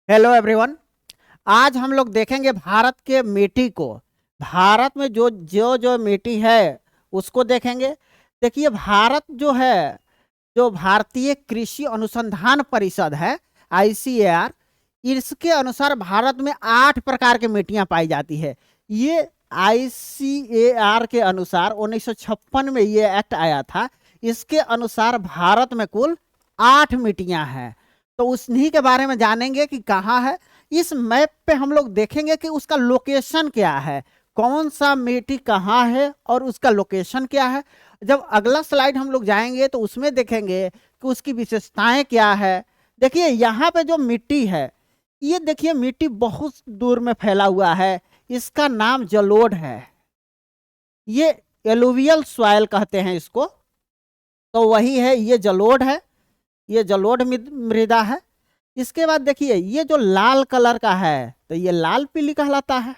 Hello everyone. आज हम लोग देखेंगे भारत के मिट्टी को। भारत में जो जो जो मिट्टी है उसको देखेंगे। देखिए, भारत जो है, जो भारतीय कृषि अनुसंधान परिषद है, आईसीएआर, इसके अनुसार भारत में 8 प्रकार की मिट्टियां पाई जाती है। ये आईसीएआर के अनुसार 1956 में ये एक्ट आया था। इसके अनुसार भारत में कुल 8 मिट्टियां हैं। तो उन्हीं के बारे में जानेंगे कि कहाँ है। इस मैप पे हम लोग देखेंगे कि उसका लोकेशन क्या है, कौन सा मिट्टी कहाँ है और उसका लोकेशन क्या है। जब अगला स्लाइड हम लोग जाएंगे तो उसमें देखेंगे कि उसकी विशेषताएं क्या है। देखिए, यहाँ पे जो मिट्टी है, ये देखिए मिट्टी बहुत दूर में फैला हुआ है। इसका नाम जलोढ़ है। ये एलुवियल सॉइल कहते हैं इसको। तो वही है, ये जलोढ़ है। ये जलोढ़ मृदा है। इसके बाद देखिए, ये जो लाल कलर का है तो ये लाल पीली कहलाता है।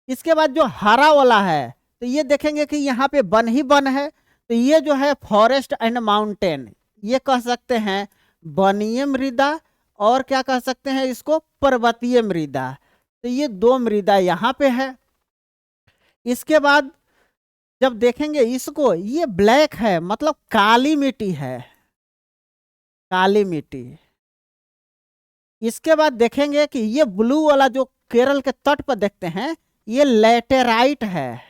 इसके बाद जो हरा वाला है तो ये देखेंगे कि यहाँ पे वन ही वन है। तो ये जो है फॉरेस्ट एंड माउंटेन, ये कह सकते हैं वनीय मृदा। और क्या कह सकते हैं इसको, पर्वतीय मृदा। तो ये दो मृदा यहाँ पे है। इसके बाद जब देखेंगे इसको, ये ब्लैक है, मतलब काली मिट्टी है, काली मिट्टी। इसके बाद देखेंगे कि ये ब्लू वाला जो केरल के तट पर देखते हैं, ये लेटेराइट है,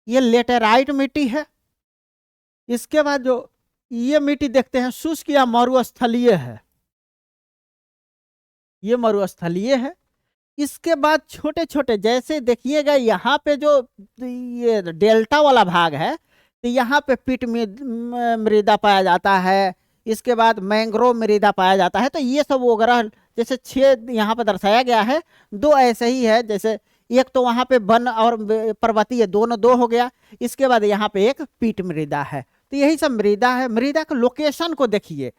ये लेटेराइट मिट्टी है। इसके बाद जो ये मिट्टी देखते हैं शुष्क या मरुस्थलीय है, ये मरुस्थलीय है। इसके बाद छोटे छोटे जैसे देखिएगा, यहाँ पे जो ये डेल्टा वाला भाग है तो यहाँ पे पीट मृदा पाया जाता है। इसके बाद मैंग्रोव मृदा पाया जाता है। तो ये सब वगैरह जैसे 6 यहाँ पे दर्शाया गया है। दो ऐसे ही है, जैसे एक तो वहाँ पे वन और पर्वतीय दोनों दो हो गया। इसके बाद यहाँ पे एक पीट मृदा है। तो यही सब मृदा है। मृदा के लोकेशन को देखिए।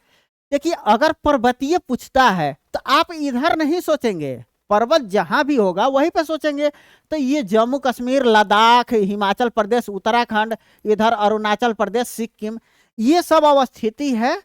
देखिए, अगर पर्वतीय पूछता है तो आप इधर नहीं सोचेंगे, पर्वत जहां भी होगा वहीं पे सोचेंगे। तो ये जम्मू कश्मीर, लद्दाख, हिमाचल प्रदेश, उत्तराखंड, इधर अरुणाचल प्रदेश, सिक्किम, ये सब अवस्थिति है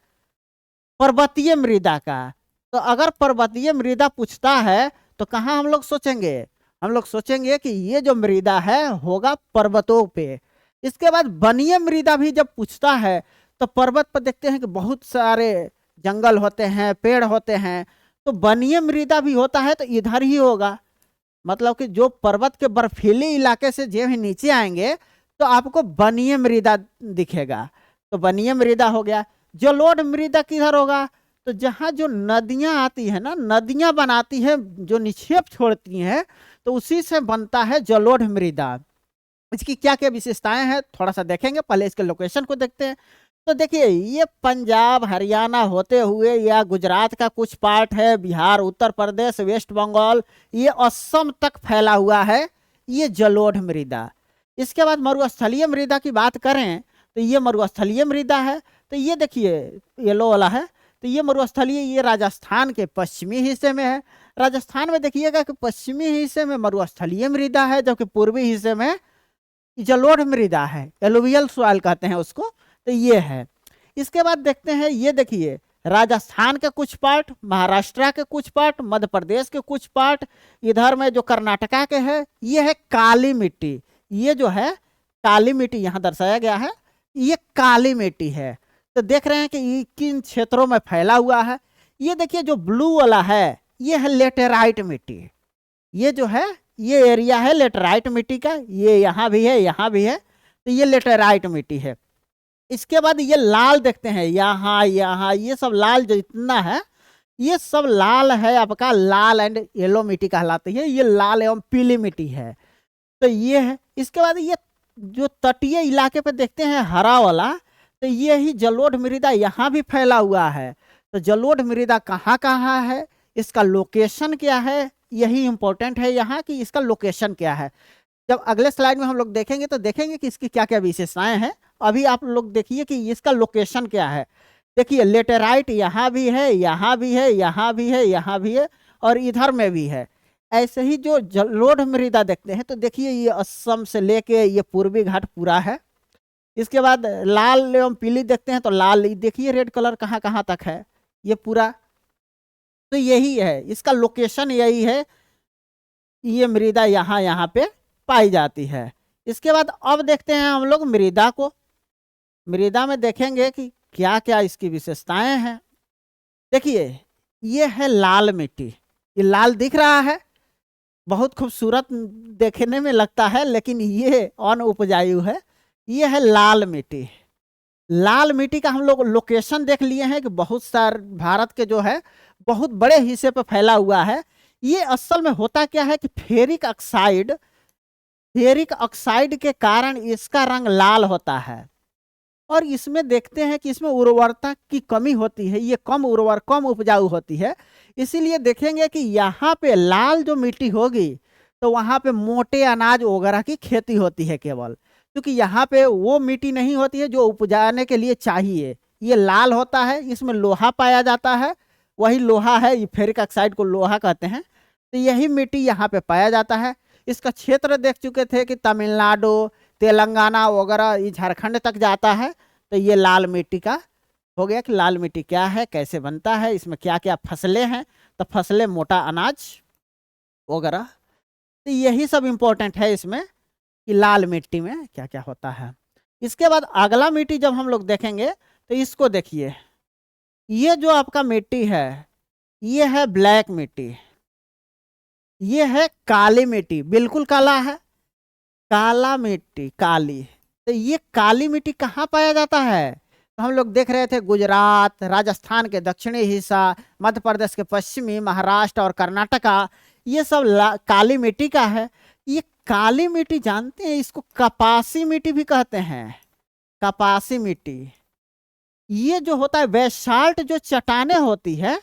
पर्वतीय मृदा का। तो अगर पर्वतीय मृदा पूछता है तो कहाँ हम लोग सोचेंगे, हम लोग सोचेंगे कि ये जो मृदा है होगा पर्वतों पे। इसके बाद वनीय मृदा भी जब पूछता है तो पर्वत पर देखते हैं कि बहुत सारे जंगल होते हैं, पेड़ होते हैं। तो वनीय मृदा भी होता है तो इधर ही होगा। मतलब कि जो पर्वत के बर्फीले इलाके से जो ही नीचे आएंगे तो आपको वनीय मृदा दिखेगा। तो वनीय मृदा हो गया। जलोढ़ मृदा किधर होगा, तो जहाँ जो नदियां आती है ना, नदियां बनाती है, जो निक्षेप छोड़ती हैं, तो उसी से बनता है जलोढ़ मृदा। इसकी क्या क्या विशेषताएं हैं थोड़ा सा देखेंगे। पहले इसके लोकेशन को देखते हैं। तो देखिए, ये पंजाब हरियाणा होते हुए या गुजरात का कुछ पार्ट है, बिहार, उत्तर प्रदेश, वेस्ट बंगाल, ये असम तक फैला हुआ है ये जलोढ़ मृदा। इसके बाद मरुस्थलीय मृदा की बात करें तो ये मरुस्थलीय मृदा है। तो ये देखिए येलो वाला है। तो ये मरुस्थलीय, ये राजस्थान के पश्चिमी हिस्से में है। राजस्थान में देखिएगा कि पश्चिमी हिस्से में मरुस्थलीय मृदा है, जबकि पूर्वी हिस्से में जलोढ़ मृदा है, एलुवियल सॉइल कहते हैं उसको। तो ये है। इसके बाद देखते हैं, ये देखिए राजस्थान के कुछ पार्ट, महाराष्ट्र के कुछ पार्ट, मध्य प्रदेश के कुछ पार्ट, इधर में जो कर्नाटका के है, ये है काली मिट्टी। ये जो है काली मिट्टी यहाँ दर्शाया गया है, ये काली मिट्टी है। तो देख रहे हैं कि ये किन क्षेत्रों में फैला हुआ है। ये देखिए जो ब्लू वाला है, ये है लेटेराइट मिट्टी। ये जो है, ये एरिया है लेटेराइट मिट्टी का, ये यहाँ भी है, यहाँ भी है। तो ये लेटेराइट मिट्टी है। इसके बाद ये लाल देखते हैं, यहाँ यहाँ ये सब लाल जो इतना है, ये सब लाल है आपका, लाल एंड येलो मिट्टी कहलाती है। ये लाल एवं पीली मिट्टी है। तो ये है। इसके बाद ये जो तटीय इलाके पे देखते हैं हरा वाला, तो ये ही जलोढ़ मृदा यहाँ भी फैला हुआ है। तो जलोढ़ मृदा कहाँ कहाँ है, इसका लोकेशन क्या है, यही इंपॉर्टेंट है यहाँ कि इसका लोकेशन क्या है। जब अगले स्लाइड में हम लोग देखेंगे तो देखेंगे कि इसकी क्या क्या विशेषताएं हैं। अभी आप लोग देखिए कि इसका लोकेशन क्या है। देखिए लेटेराइट यहाँ भी है, यहाँ भी है, यहाँ भी है, यहाँ भी है, और इधर में भी है। ऐसे ही जो जलोढ़ मृदा देखते हैं तो देखिए ये असम से लेके ये पूर्वी घाट पूरा है। इसके बाद लाल एवं पीली देखते हैं तो लाल, देखिए रेड कलर कहाँ कहाँ तक है, ये पूरा तो यही है, इसका लोकेशन यही है, ये मृदा यहाँ यहाँ पे पाई जाती है। इसके बाद अब देखते हैं हम लोग मृदा को। मृदा में देखेंगे कि क्या क्या इसकी विशेषताएं हैं। देखिए, ये है लाल मिट्टी। ये लाल दिख रहा है, बहुत खूबसूरत देखने में लगता है, लेकिन ये अनउपजाऊ है। ये है लाल मिट्टी। लाल मिट्टी का हम लोग लोकेशन देख लिए हैं कि बहुत सारे भारत के जो है बहुत बड़े हिस्से पर फैला हुआ है। ये असल में होता क्या है कि फेरिक ऑक्साइड के कारण इसका रंग लाल होता है। और इसमें देखते हैं कि इसमें उर्वरता की कमी होती है, ये कम उपजाऊ होती है। इसीलिए देखेंगे कि यहाँ पे लाल जो मिट्टी होगी तो वहाँ पे मोटे अनाज वगैरह की खेती होती है केवल, क्योंकि यहाँ पे वो मिट्टी नहीं होती है जो उपजाने के लिए चाहिए। ये लाल होता है, इसमें लोहा पाया जाता है, वही लोहा है, ये फेरिक ऑक्साइड को लोहा कहते हैं। तो यही मिट्टी यहाँ पे पाया जाता है। इसका क्षेत्र देख चुके थे कि तमिलनाडु, तेलंगाना वगैरह, ये झारखंड तक जाता है। तो ये लाल मिट्टी का हो गया कि लाल मिट्टी क्या है, कैसे बनता है, इसमें क्या क्या फसलें हैं। तो फसलें, मोटा अनाज वगैरह, तो यही सब इम्पोर्टेंट है इसमें कि लाल मिट्टी में क्या क्या होता है। इसके बाद अगला मिट्टी जब हम लोग देखेंगे तो इसको देखिए, ये जो आपका मिट्टी है ये है ब्लैक मिट्टी, ये है काली मिट्टी, बिल्कुल काला है, काला मिट्टी, काली। तो ये काली मिट्टी कहाँ पाया जाता है? तो हम लोग देख रहे थे गुजरात, राजस्थान के दक्षिणी हिस्सा, मध्य प्रदेश के पश्चिमी, महाराष्ट्र और कर्नाटका, ये सब काली मिट्टी का है। ये काली मिट्टी जानते हैं, इसको कपासी मिट्टी भी कहते हैं। कपासी मिट्टी, ये जो होता है बेसाल्ट, जो चट्टानें होती है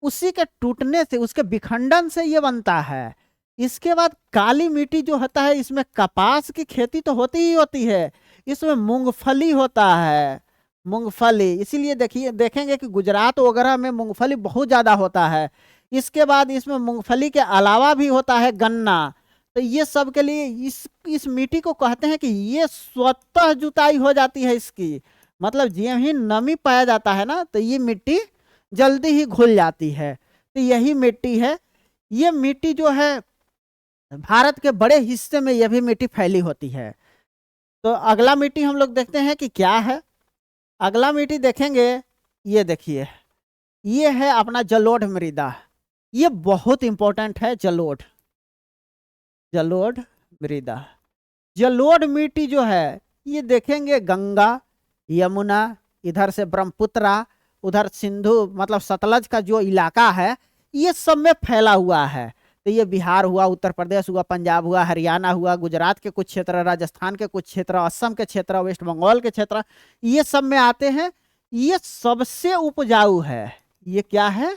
उसी के टूटने से, उसके विखंडन से ये बनता है। इसके बाद काली मिट्टी जो होता है, इसमें कपास की खेती तो होती ही होती है, इसमें मूंगफली होता है, मूंगफली। इसीलिए देखिए, देखेंगे कि गुजरात वगैरह में मूंगफली बहुत ज़्यादा होता है। इसके बाद इसमें मूंगफली के अलावा भी होता है गन्ना। तो ये सब के लिए इस मिट्टी को कहते हैं कि ये स्वतः जुताई हो जाती है इसकी, मतलब जब ही नमी पाया जाता है ना तो ये मिट्टी जल्दी ही घुल जाती है। तो यही मिट्टी है। ये मिट्टी जो है भारत के बड़े हिस्से में यह भी मिट्टी फैली होती है। तो अगला मिट्टी हम लोग देखते हैं कि क्या है। अगला मिट्टी देखेंगे, ये देखिए, ये है अपना जलोढ़ मृदा। ये बहुत इंपॉर्टेंट है, जलोढ़ मृदा। जलोढ़ मिट्टी जो है ये देखेंगे गंगा, यमुना, इधर से ब्रह्मपुत्रा, उधर सिंधु मतलब सतलज का जो इलाका है ये सब में फैला हुआ है। तो ये बिहार हुआ, उत्तर प्रदेश हुआ, पंजाब हुआ, हरियाणा हुआ, गुजरात के कुछ क्षेत्र, राजस्थान के कुछ क्षेत्र, असम के क्षेत्र, वेस्ट बंगाल के क्षेत्र, ये सब में आते हैं। ये सबसे उपजाऊ है। ये क्या है?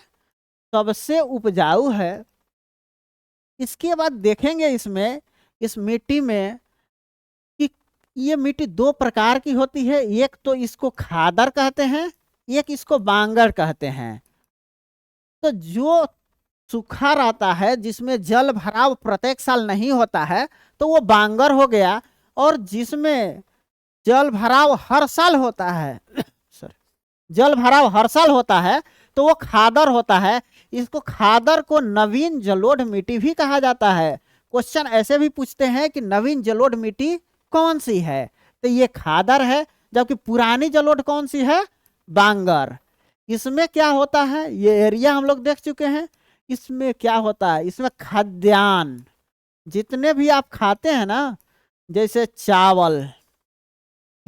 सबसे उपजाऊ है। इसके बाद देखेंगे इसमें, इस मिट्टी में कि ये मिट्टी दो प्रकार की होती है। एक तो इसको खादर कहते हैं, एक इसको बांगर कहते हैं। तो जो सूखा रहता है, जिसमें जल भराव प्रत्येक साल नहीं होता है, तो वो बांगर हो गया। और जिसमें जल भराव हर साल होता है जल भराव हर साल होता है तो वो खादर होता है। इसको खादर को नवीन जलोढ़ मिट्टी भी कहा जाता है। क्वेश्चन ऐसे भी पूछते हैं कि नवीन जलोढ़ मिट्टी कौन सी है, तो ये खादर है। जबकि पुरानी जलोढ़ कौन सी है? बांगर। इसमें क्या होता है, ये एरिया हम लोग देख चुके हैं। इसमें क्या होता है, इसमें खाद्यान्न, जितने भी आप खाते हैं ना, जैसे चावल,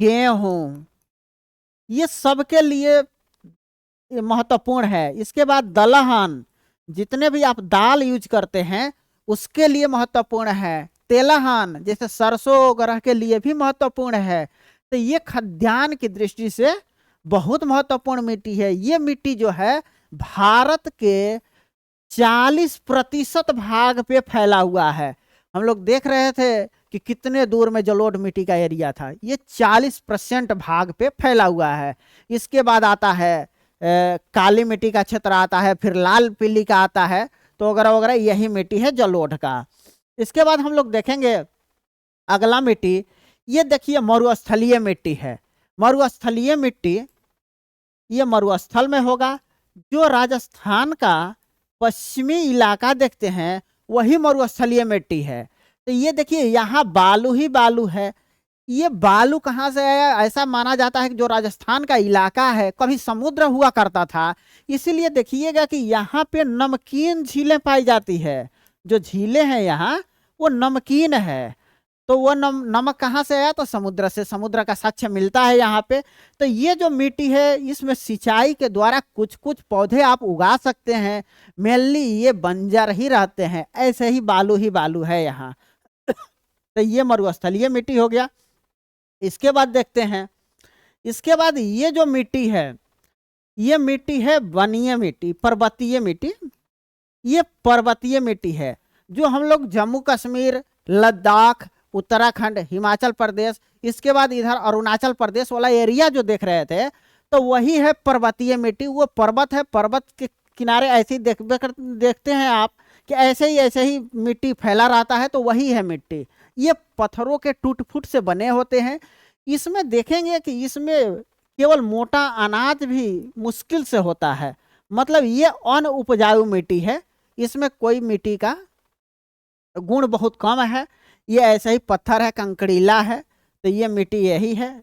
गेहूं, ये सब के लिए महत्वपूर्ण है। इसके बाद दलहन, जितने भी आप दाल यूज करते हैं उसके लिए महत्वपूर्ण है। तेलहन, जैसे सरसों वगैरह के लिए भी महत्वपूर्ण है। तो ये खाद्यान्न की दृष्टि से बहुत महत्वपूर्ण मिट्टी है। ये मिट्टी जो है भारत के 40% भाग पे फैला हुआ है। हम लोग देख रहे थे कि कितने दूर में जलोढ़ मिट्टी का एरिया था, ये 40% भाग पे फैला हुआ है। इसके बाद आता है काली मिट्टी का क्षेत्र आता है, फिर लाल पीली का आता है, तो वगैरह वगैरह, यही मिट्टी है जलोढ़ का। इसके बाद हम लोग देखेंगे अगला मिट्टी, ये देखिए मरुस्थलीय मिट्टी है। मरुस्थलीय मिट्टी ये मरुस्थल में होगा। जो राजस्थान का पश्चिमी इलाका देखते हैं वही मरुस्थलीय मिट्टी है। तो ये देखिए यहाँ बालू ही बालू है। ये बालू कहाँ से आया? ऐसा माना जाता है कि जो राजस्थान का इलाका है कभी समुद्र हुआ करता था, इसीलिए देखिएगा कि यहाँ पे नमकीन झीलें पाई जाती है। जो झीलें हैं यहाँ वो नमकीन है। तो वो नमक कहाँ से आया? तो समुद्र से। समुद्र का साक्ष्य मिलता है यहाँ पे। तो ये जो मिट्टी है इसमें सिंचाई के द्वारा कुछ कुछ पौधे आप उगा सकते हैं। मेनली ये बंजर ही रहते हैं, ऐसे ही बालू है यहाँ। तो ये मरुस्थलीय मिट्टी हो गया। इसके बाद देखते हैं, इसके बाद ये जो मिट्टी है ये मिट्टी है वनीय मिट्टी, पर्वतीय मिट्टी। ये पर्वतीय मिट्टी है जो हम लोग जम्मू कश्मीर, लद्दाख, उत्तराखंड, हिमाचल प्रदेश, इसके बाद इधर अरुणाचल प्रदेश वाला एरिया जो देख रहे थे, तो वही है पर्वतीय मिट्टी। वो पर्वत है, पर्वत के किनारे ऐसे ही देखते हैं आप कि ऐसे ही मिट्टी फैला रहता है, तो वही है मिट्टी। ये पत्थरों के टूट फूट से बने होते हैं। इसमें देखेंगे कि इसमें केवल मोटा अनाज भी मुश्किल से होता है, मतलब ये अनउपजाऊ मिट्टी है। इसमें कोई मिट्टी का गुण बहुत कम है। ये ऐसा ही पत्थर है, कंकड़ीला है। तो ये मिट्टी यही है,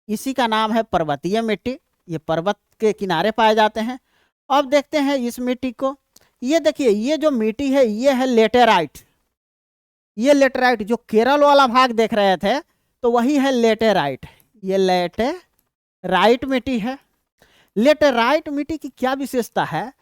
इसी का नाम है पर्वतीय मिट्टी। ये पर्वत के किनारे पाए जाते हैं। अब देखते हैं इस मिट्टी को। ये देखिए ये जो मिट्टी है ये है लेटेराइट। ये लेटेराइट जो केरल वाला भाग देख रहे थे, तो वही है लेटेराइट। ये लेटेराइट मिट्टी है। लेटेराइट मिट्टी की क्या विशेषता है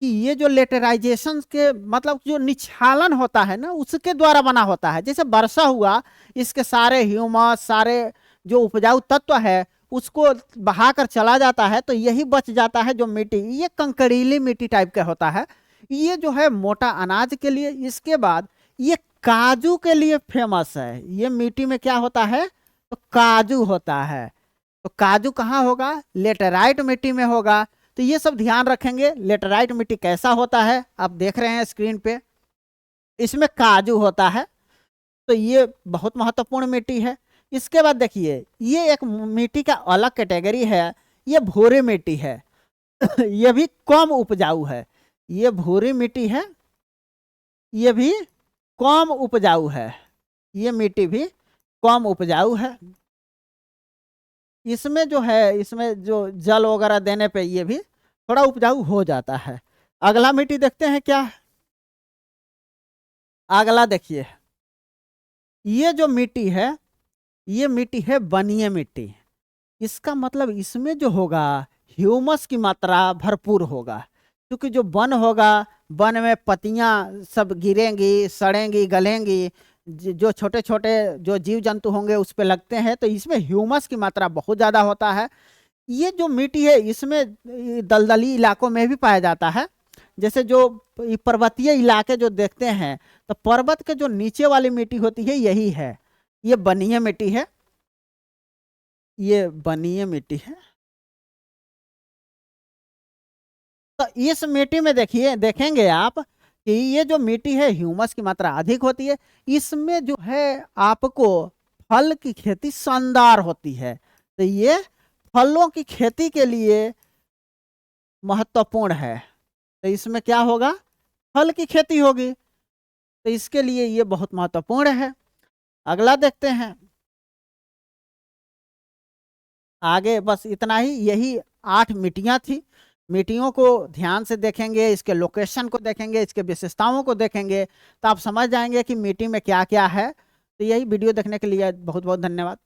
कि ये जो लेटेराइजेशन के मतलब जो निक्षालन होता है ना, उसके द्वारा बना होता है। जैसे वर्षा हुआ, इसके सारे ह्यूमस, सारे जो उपजाऊ तत्व है उसको बहाकर चला जाता है, तो यही बच जाता है जो मिट्टी। ये कंकड़ीली मिट्टी टाइप का होता है। ये जो है मोटा अनाज के लिए। इसके बाद ये काजू के लिए फेमस है। ये मिट्टी में क्या होता है? तो काजू होता है। तो काजू कहाँ होगा? लेटेराइट मिट्टी में होगा। तो ये सब ध्यान रखेंगे। लेटेराइट मिट्टी कैसा होता है आप देख रहे हैं स्क्रीन पे, इसमें काजू होता है। तो ये बहुत महत्वपूर्ण मिट्टी है। इसके बाद देखिए ये एक मिट्टी का अलग कैटेगरी है, ये भूरी मिट्टी है। ये भी कम उपजाऊ है। ये भूरी मिट्टी है, ये भी कम उपजाऊ है। ये मिट्टी भी कम उपजाऊ है। इसमें जो है, इसमें जो जल वगैरह देने पे ये भी थोड़ा उपजाऊ हो जाता है। अगला मिट्टी देखते हैं क्या है। अगला देखिए ये जो मिट्टी है ये मिट्टी है वनीय मिट्टी। इसका मतलब इसमें जो होगा ह्यूमस की मात्रा भरपूर होगा, क्योंकि जो वन होगा, वन में पत्तियां सब गिरेंगी, सड़ेंगी, गलेंगी, जो छोटे छोटे जो जीव जंतु होंगे उस पर लगते हैं, तो इसमें ह्यूमस की मात्रा बहुत ज़्यादा होता है। ये जो मिट्टी है इसमें दलदली इलाकों में भी पाया जाता है। जैसे जो पर्वतीय इलाके जो देखते हैं, तो पर्वत के जो नीचे वाली मिट्टी होती है यही है। ये वनीय मिट्टी है। ये वनीय मिट्टी है। तो इस मिट्टी में देखिए, देखेंगे आप कि ये जो मिट्टी है ह्यूमस की मात्रा अधिक होती है। इसमें जो है आपको फल की खेती शानदार होती है। तो ये फलों की खेती के लिए महत्वपूर्ण है। तो इसमें क्या होगा? फल की खेती होगी। तो इसके लिए ये बहुत महत्वपूर्ण है। अगला देखते हैं। आगे बस इतना ही, यही 8 मिट्टियां थी। मिट्टियों को ध्यान से देखेंगे, इसके लोकेशन को देखेंगे, इसके विशेषताओं को देखेंगे, तो आप समझ जाएंगे कि मिट्टी में क्या क्या है। तो यही वीडियो देखने के लिए बहुत बहुत धन्यवाद।